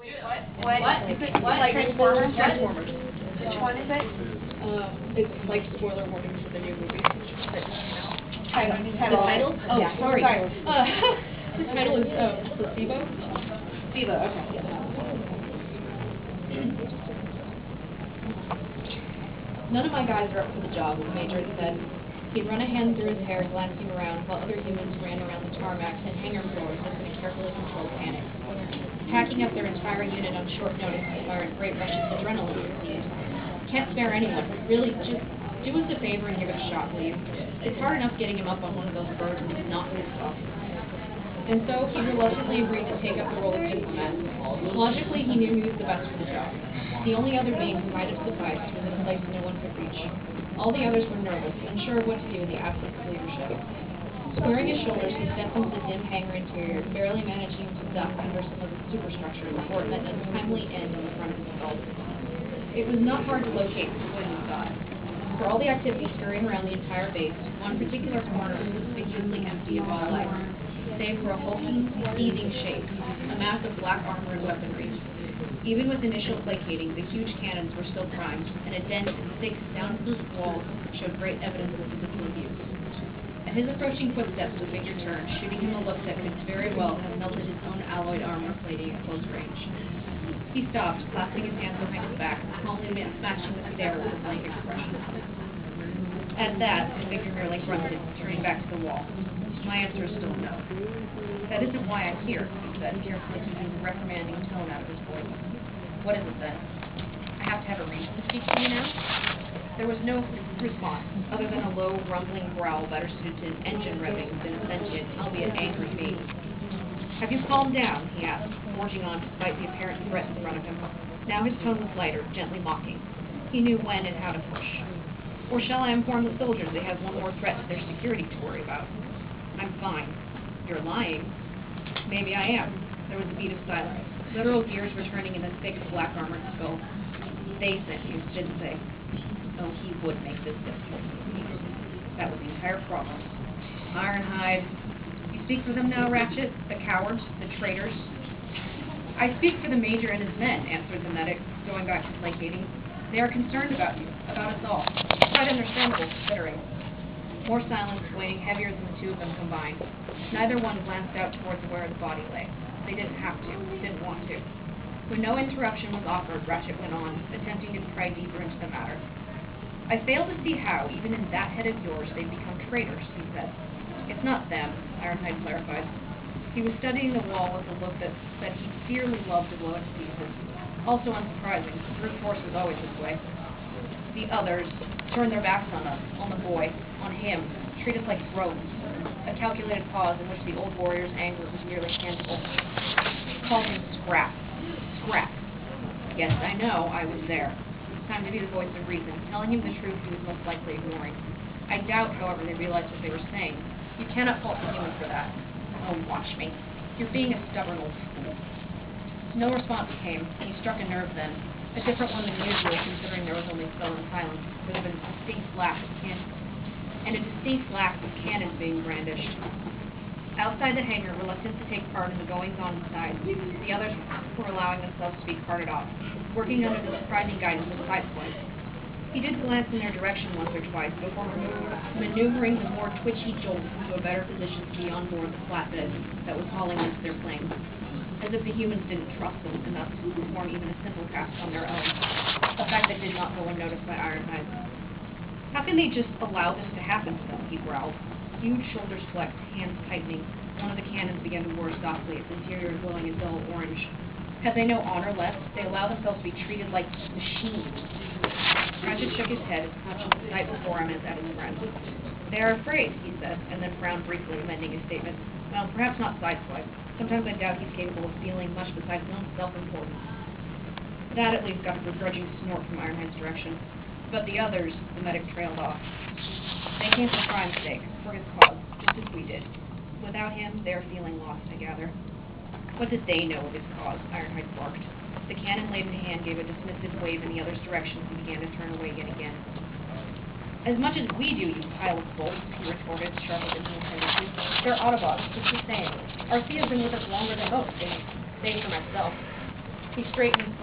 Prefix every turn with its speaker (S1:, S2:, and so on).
S1: What? Is it like Transformers?
S2: Transformers.
S1: Which one is it?
S2: It's like spoiler warning for the new movie.
S1: Title.
S2: The title? Oh,
S1: Yeah.
S2: sorry.
S1: Title.
S2: The title is Placebo.
S1: Placebo, okay.
S2: None of my guys are up for the job, the major had said. He'd run a hand through his hair, glancing around, while other humans ran around the tarmac and hangar floors in a carefully controlled panic. Packing up their entire unit on short notice inspired great rushes of adrenaline, it seemed. Can't spare anyone, but really, just do us a favor and give it a shot, will you? It's hard enough getting him up on one of those birds and he's not pissed off. And so he reluctantly agreed to take up the role of diplomat. Logically, he knew he was the best for the job. The only other being who might have sufficed was in a place no one could reach. All the others were nervous, unsure of what to do in the absence of leadership. Squaring his shoulders, he stepped into the dim hangar interior, barely managing to duck under some of the superstructure before it met an untimely end in the front of his skull. It was not hard to locate the poison thought. For all the activity scurrying around the entire base, one particular corner was conspicuously empty of all life, save for a hulking, seething shape, a mass of black armor and weaponry. Even with initial placating, the huge cannons were still primed, and a dent in the thick, soundproof wall showed great evidence of physical abuse. At his approaching footsteps, the figure turned, shooting him a look that could very well have melted his own alloyed armor plating at close range. He stopped, clasping his hands behind his back, calmly matching the stare with a blank expression. At that, the figure merely grunted, turning back to the wall. My answer is still no. That isn't why I'm here, he said, carefully keeping the reprimanding tone out of his voice. What is it then? I have to have a reason to speak to you now? There was no response, other than a low, rumbling growl better suited to an engine revving than a sentient, albeit angry being. Have you calmed down? He asked, forging on despite the apparent threat in front of him. Now his tone was lighter, gently mocking. He knew when and how to push. Or shall I inform the soldiers they have one more threat to their security to worry about? I'm fine. You're lying. Maybe I am. There was a beat of silence. Literal gears were turning in the thick, black-armored skull. They sent you, didn't they? Oh, he would make this difficult. That was the entire problem. Ironhide. You speak for them now, Ratchet? The cowards? The traitors? I speak for the Major and his men, answered the medic, going back to placating. They are concerned about you, about us all. Quite understandable, considering. More silence, weighing heavier than the two of them combined. Neither one glanced out towards where the body lay. They didn't have to, didn't want to. When no interruption was offered, Ratchet went on, attempting to pry deeper into the matter. I fail to see how, even in that head of yours, they've become traitors, he said. It's not them, Ironhide clarified. He was studying the wall with a look that he dearly loved to blow into pieces. Also unsurprising, brute force was always this way. The others turned their backs on us, on the boy, on him, treat us like drones. A calculated pause in which the old warrior's anger was nearly tangible. Called him Scrap. Scrap. Yes, I know, I was there. Time to be the voice of reason, telling him the truth he was most likely ignoring. I doubt, however, they realized what they were saying. You cannot fault the human for that. Oh, watch me. You're being a stubborn old fool. No response came. He struck a nerve then. A different one than usual, considering there was only sullen silence. There had been a distinct flash of cannons being brandished. Outside the hangar, reluctant to take part in the goings-on inside, the others were allowing themselves to be carted off, working under the surprising guidance of Sideswipe. He did glance in their direction once or twice before maneuvering the more twitchy Jolt into a better position to be on board the flatbed that was hauling into their plane, as if the humans didn't trust them enough to perform even a simple task on their own, a fact that did not go unnoticed by Ironhide. How can they just allow this to happen to them, he growled. Huge shoulders flexed, hands tightening. One of the cannons began to whir softly, its interior glowing a dull orange. Have they no honor left? They allow themselves to be treated like machines. Ratchet shook his head, touching the sight before him as at his friend. They are afraid, he said, and then frowned briefly, amending his statement. Well, perhaps not Sideswipe. Sometimes I doubt he's capable of feeling much besides his own self-importance. That at least got a begrudging snort from Ironhide's direction. But the others, the medic trailed off. They came for crime's sake, for his cause, just as we did. Without him, they are feeling lost, I gather. What did they know of his cause? Ironhide barked. The cannon-laden hand gave a dismissive wave in the other's direction as he began to turn away yet again. As much as we do, you pile of bolts, he retorted, sharper than he intended to. They're Autobots, just the same. Arcea's been with us longer than most, save for myself. He straightened his